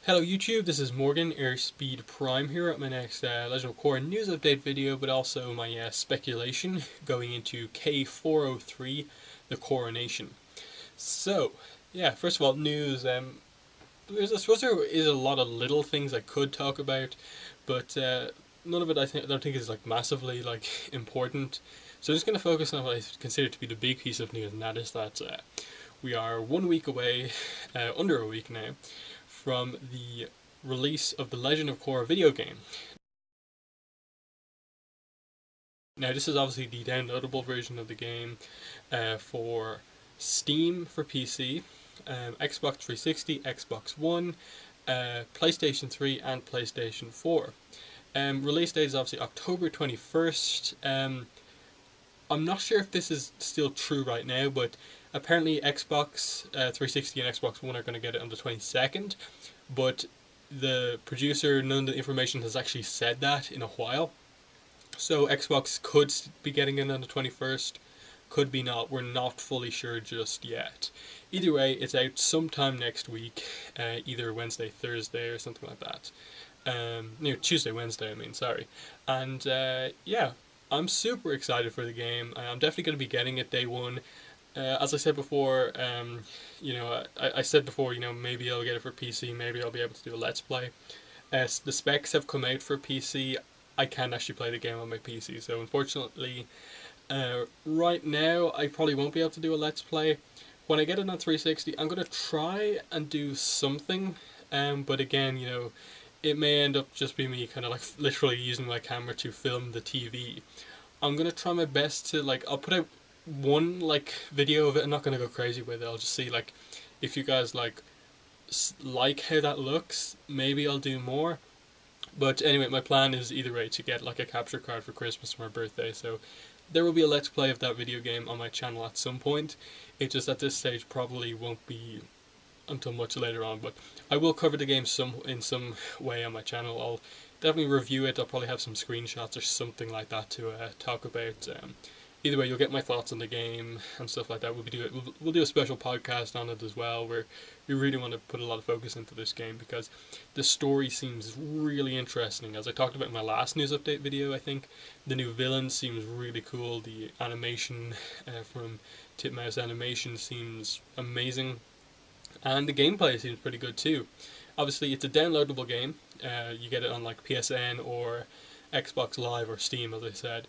Hello YouTube, this is Morgan, Airspeed Prime here at my next Legend of Korra news update video, but also my speculation going into K403 The Coronation. So, yeah, first of all, news. I suppose there is a lot of little things I could talk about, but none of it I don't think is like massively important. So I'm just going to focus on what I consider to be the big piece of news, and that is that we are 1 week away, under a week now, from the release of the Legend of Korra video game. Now, this is obviously the downloadable version of the game for Steam for PC, Xbox 360, Xbox One, PlayStation 3, and PlayStation 4. Release date is obviously October 21st. I'm not sure if this is still true right now, but apparently Xbox 360 and Xbox One are going to get it on the 22nd, but the producer, none of the information has actually said that in a while. So Xbox could be getting it on the 21st, could be not. We're not fully sure just yet. Either way, it's out sometime next week, either Wednesday, Thursday, or something like that. Tuesday, Wednesday, I mean, sorry. And yeah, I'm super excited for the game. I'm definitely going to be getting it day one. As I said before, I said before, maybe I'll get it for PC, maybe I'll be able to do a Let's Play. The specs have come out for PC. I can't actually play the game on my PC, so unfortunately, right now, I probably won't be able to do a Let's Play. When I get it on 360, I'm going to try and do something, but again, it may end up just being me kind of like literally using my camera to film the TV. I'm going to try my best to, I'll put out one video of it. I'm not going to go crazy with it. I'll just see if you guys like how that looks, maybe I'll do more. But anyway, my plan is either way to get a capture card for Christmas or my birthday, so there will be a Let's Play of that video game on my channel at some point. It just at this stage probably won't be until much later on, but I will cover the game in some way on my channel. I'll definitely review it. I'll probably have some screenshots or something like that to talk about. Either way, you'll get my thoughts on the game and stuff like that. We'll do a special podcast on it as well, where we really want to put a lot of focus into this game because the story seems really interesting. As I talked about in my last news update video, I think the new villain seems really cool. The animation from Titmouse Animation seems amazing, and the gameplay seems pretty good too. Obviously, it's a downloadable game. You get it on PSN or Xbox Live or Steam, as I said.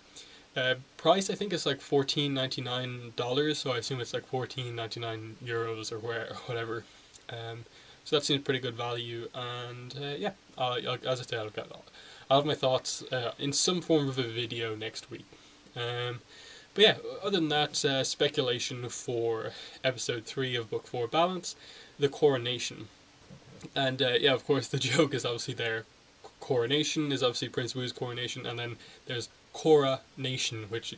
Price I think is $14.99, so I assume it's €14.99 or whatever. So that seems pretty good value, and yeah, as I said, I'll have my thoughts in some form of a video next week. But yeah, other than that, speculation for episode 3 of Book 4 Balance, The Coronation. And yeah, of course, the joke is obviously there. Coronation is obviously Prince Wu's coronation, and then there's Korra Nation, which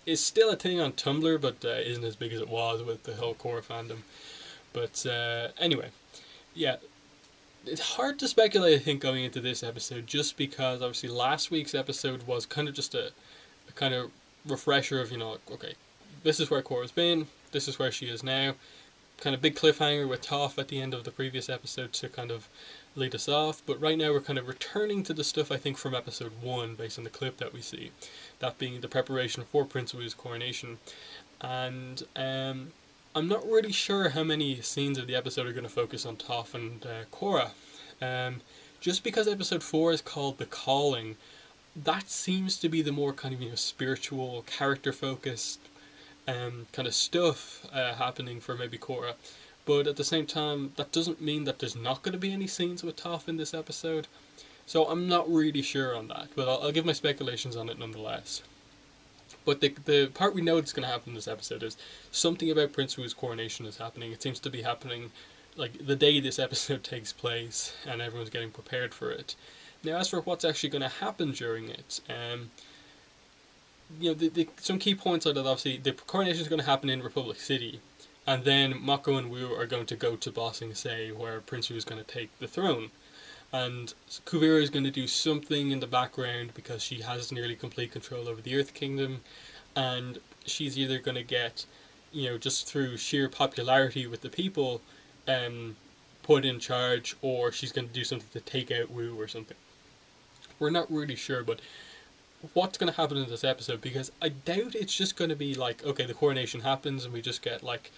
is still a thing on Tumblr, but isn't as big as it was with the whole Korra fandom. But anyway, yeah, it's hard to speculate, I think, going into this episode, just because obviously last week's episode was kind of just a kind of refresher of, okay, this is where Korra's been, this is where she is now. Kind of big cliffhanger with Toph at the end of the previous episode to kind of lead us off, but right now we're kind of returning to the stuff I think from episode 1 based on the clip that we see, that being the preparation for Prince Wu's coronation. And I'm not really sure how many scenes of the episode are going to focus on Toph and Korra. Just because episode 4 is called The Calling, that seems to be the more kind of spiritual, character focused kind of stuff happening for maybe Korra. But at the same time, that doesn't mean that there's not going to be any scenes with Toph in this episode. So I'm not really sure on that, but I'll give my speculations on it nonetheless. But the part we know that's going to happen in this episode is something about Prince Wu's coronation is happening. It seems to be happening the day this episode takes place, and everyone's getting prepared for it. Now, as for what's actually going to happen during it, some key points are that obviously the coronation is going to happen in Republic City, and then Mako and Wu are going to go to Ba Sing Se, where Prince Wu is going to take the throne. And Kuvira is going to do something in the background because she has nearly complete control over the Earth Kingdom, and she's either going to get, just through sheer popularity with the people, put in charge, or she's going to do something to take out Wu or something. We're not really sure, but what's going to happen in this episode, because I doubt it's just going to be like, okay, the coronation happens and we just get like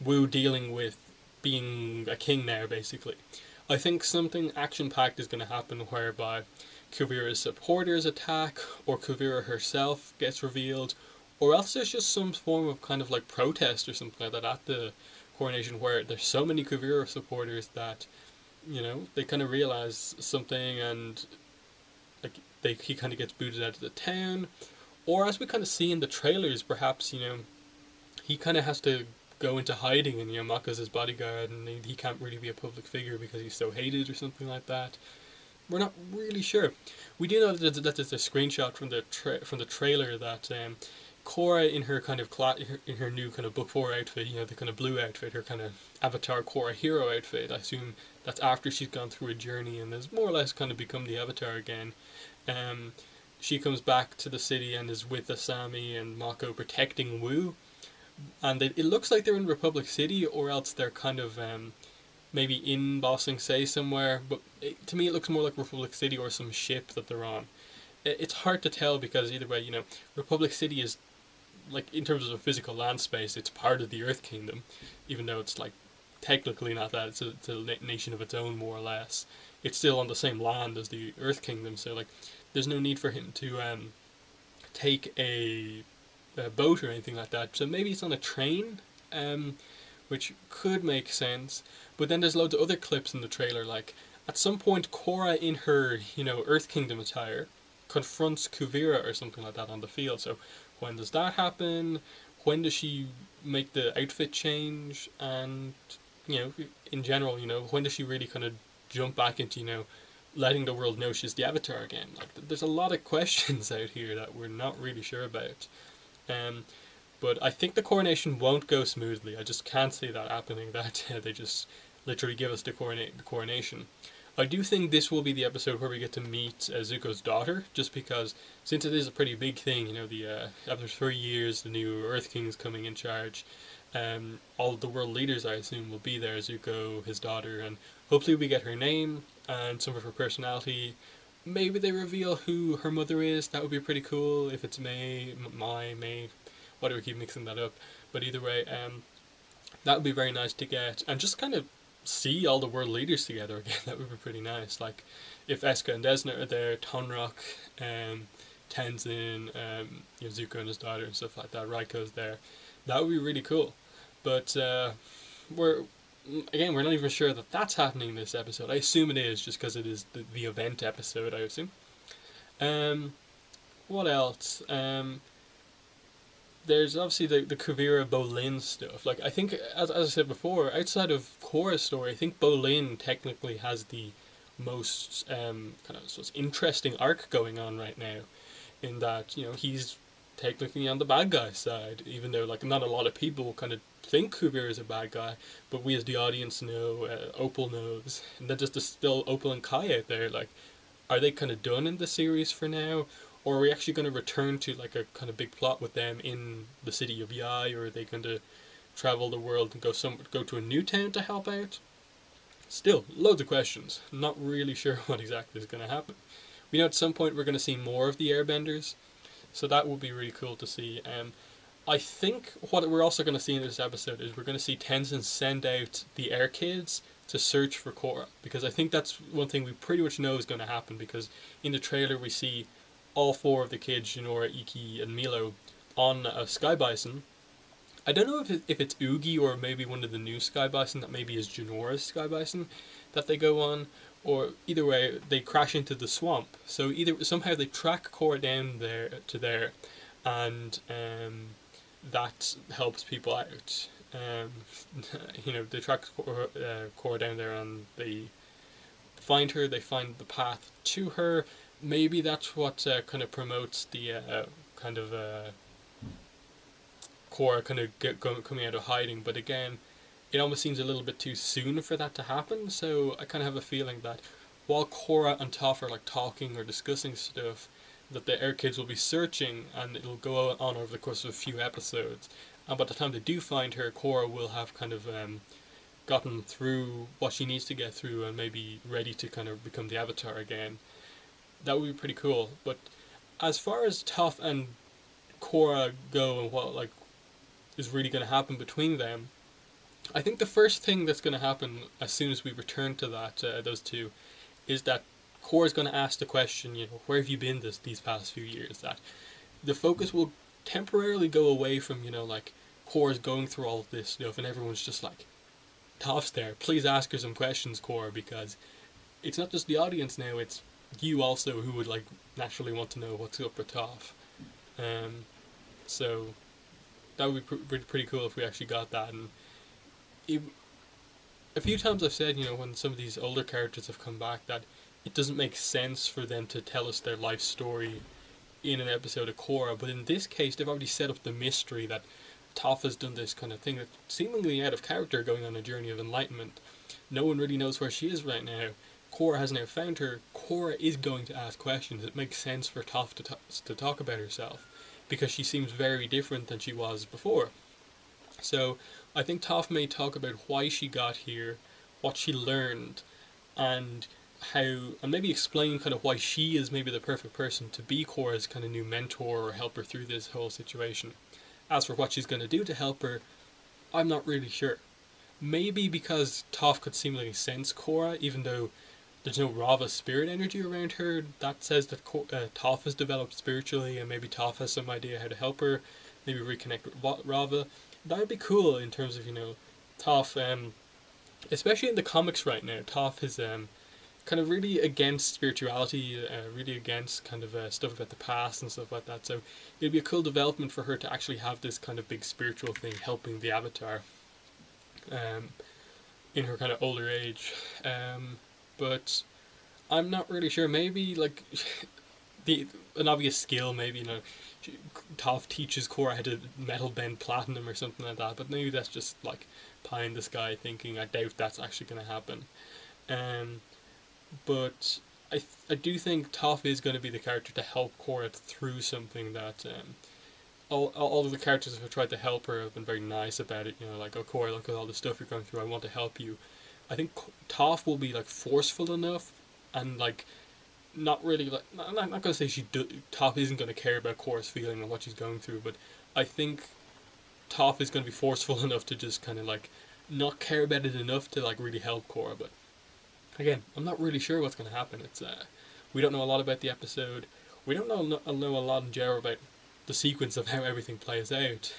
Wu dealing with being a king now, basically. I think something action-packed is going to happen whereby Kuvira's supporters attack, or Kuvira herself gets revealed, or else there's just some form of kind of like protest or something like that at the coronation, where there's so many Kuvira supporters that, you know, they kind of realize something, and like he kind of gets booted out of the town. Or as we kind of see in the trailers, perhaps, you know, he kind of has to go into hiding, and, you know, Maka's his bodyguard, and he can't really be a public figure because he's so hated or something like that. We're not really sure. We do know that there's a screenshot from the trailer that Korra in her kind of in her new kind of book 4 outfit, you know, the kind of blue outfit, her kind of Avatar Korra hero outfit. I assume that's after she's gone through a journey and has more or less kind of become the Avatar again. She comes back to the city and is with Asami and Mako protecting Wu, and it looks like they're in Republic City, or else they're kind of maybe in Ba Sing Se somewhere, but to me it looks more like Republic City or some ship that they're on. It's hard to tell, because either way, you know, Republic City is, like, in terms of the physical land space, it's part of the Earth Kingdom, even though it's like technically not that. It's a nation of its own, more or less. It's still on the same land as the Earth Kingdom, so like there's no need for him to take a boat or anything like that. So maybe it's on a train, which could make sense. But then there's loads of other clips in the trailer, like at some point Korra in her, you know, Earth Kingdom attire confronts Kuvira or something like that on the field. So when does that happen? When does she make the outfit change? And, you know, in general, you know, when does she really kind of jump back into, you know, letting the world know she's the Avatar again? Like, there's a lot of questions out here that we're not really sure about. But I think the coronation won't go smoothly. I just can't see that happening, that they just literally give us the coronation. I do think this will be the episode where we get to meet Zuko's daughter, just because, since it is a pretty big thing, you know, after 3 years, the new Earth King's coming in charge. All of the world leaders, I assume, will be there, Zuko, his daughter, and hopefully we get her name and some of her personality. Maybe they reveal who her mother is. That would be pretty cool, if it's May, why do we keep mixing that up? But either way, that would be very nice to get, and just kind of see all the world leaders together again. That would be pretty nice. Like, if Eska and Desna are there, Tonraq, Tenzin, you know, Zuko and his daughter and stuff like that, Raiko's there, that would be really cool. But we're not even sure that that's happening in this episode. I assume it is, just because it is the event episode, I assume. What else? There's obviously the Career of Bolin stuff. Like, I think, as I said before, outside of Korra's story, I think Bolin technically has the most kind of interesting arc going on right now, in that, you know, he's technically on the bad guy side, even though, like, not a lot of people kind of think Kuvira is a bad guy, but we as the audience know, Opal knows, and then just there's still Opal and Kai out there. Like, are they kind of done in the series for now? Or are we actually going to return to like a kind of big plot with them in the city of Yai, or are they going to travel the world and go to a new town to help out? Still, loads of questions. I'm not really sure what exactly is going to happen. We know at some point we're going to see more of the Airbenders, so that would be really cool to see. I think what we're also going to see in this episode is we're going to see Tenzin send out the Air Kids to search for Korra, because I think that's one thing we pretty much know is going to happen, because in the trailer we see all 4 of the kids, Jinora, Iki, and Milo, on a Sky Bison. I don't know if it's Oogie or maybe one of the new Sky Bison that maybe is Jinora's Sky Bison that they go on, or either way, they crash into the swamp. So somehow they track Korra down there to there, and that helps people out. You know, they track Korra down there, and they find her, they find the path to her. Maybe that's what kind of promotes the kind of Korra kind of coming out of hiding. But again, it almost seems a little bit too soon for that to happen. So I kind of have a feeling that while Korra and Toph are like talking or discussing stuff, that the Air Kids will be searching, and it'll go on over the course of a few episodes. And by the time they do find her, Korra will have kind of gotten through what she needs to get through and maybe ready to kind of become the Avatar again. That would be pretty cool. But as far as Toph and Korra go and what like is really going to happen between them, I think the first thing that's going to happen as soon as we return to that those two is that Korra's going to ask the question, you know, where have you been these past few years? That the focus will temporarily go away from, you know, like Korra's going through all of this stuff and everyone's just like, Toph's there, please ask her some questions, Korra, because it's not just the audience now, it's you also who would like naturally want to know what's up with Toph. So that would be pretty cool if we actually got that. And a few times I've said, you know, when some of these older characters have come back, that it doesn't make sense for them to tell us their life story in an episode of Korra, but in this case they've already set up the mystery that Toph has done this kind of thing that's seemingly out of character, going on a journey of enlightenment. No one really knows where she is right now. Korra has now found her. Korra is going to ask questions. It makes sense for Toph to talk about herself, because she seems very different than she was before. So I think Toph may talk about why she got here, what she learned, and maybe explain kind of why she is maybe the perfect person to be Korra's kind of new mentor or help her through this whole situation. As for what she's going to do to help her, I'm not really sure. Maybe because Toph could seemingly sense Korra, even though there's no Rava spirit energy around her, that says that Toph has developed spiritually, and maybe Toph has some idea how to help her, maybe reconnect with Rava. That would be cool in terms of, you know, Toph, especially in the comics right now, Toph is kind of really against spirituality, really against kind of stuff about the past and stuff like that. So it'd be a cool development for her to actually have this kind of big spiritual thing helping the Avatar in her kind of older age. But I'm not really sure. Maybe like an obvious skill, maybe, you know, Toph teaches Korra how to metal bend platinum or something like that. But maybe that's just like pie in the sky thinking. I doubt that's actually going to happen. But I do think Toph is going to be the character to help Korra through something that all of the characters who have tried to help her have been very nice about it. You know, like, oh Korra, look at all the stuff you're going through. I want to help you. I think Toph will be like forceful enough and like not really like I'm not going to say Toph isn't going to care about Korra's feeling and what she's going through, but I think Toph is going to be forceful enough to just kind of like not care about it enough to like really help Korra. But again, I'm not really sure what's going to happen. It's we don't know a lot about the episode. We don't know a lot in general about the sequence of how everything plays out.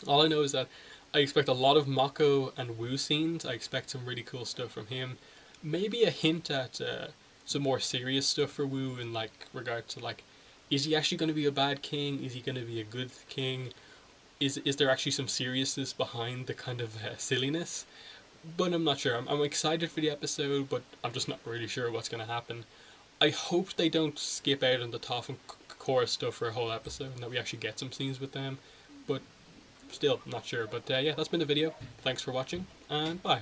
All I know is that I expect a lot of Mako and Wu scenes. I expect some really cool stuff from him. Maybe a hint at some more serious stuff for Wu in like regard to like, is he actually going to be a bad king? Is he going to be a good king? Is there actually some seriousness behind the kind of silliness? But I'm not sure. I'm excited for the episode, but I'm just not really sure what's going to happen. I hope they don't skip out on the Toph and Korra stuff for a whole episode and that we actually get some scenes with them. But still, not sure. But yeah, that's been the video. Thanks for watching, and bye.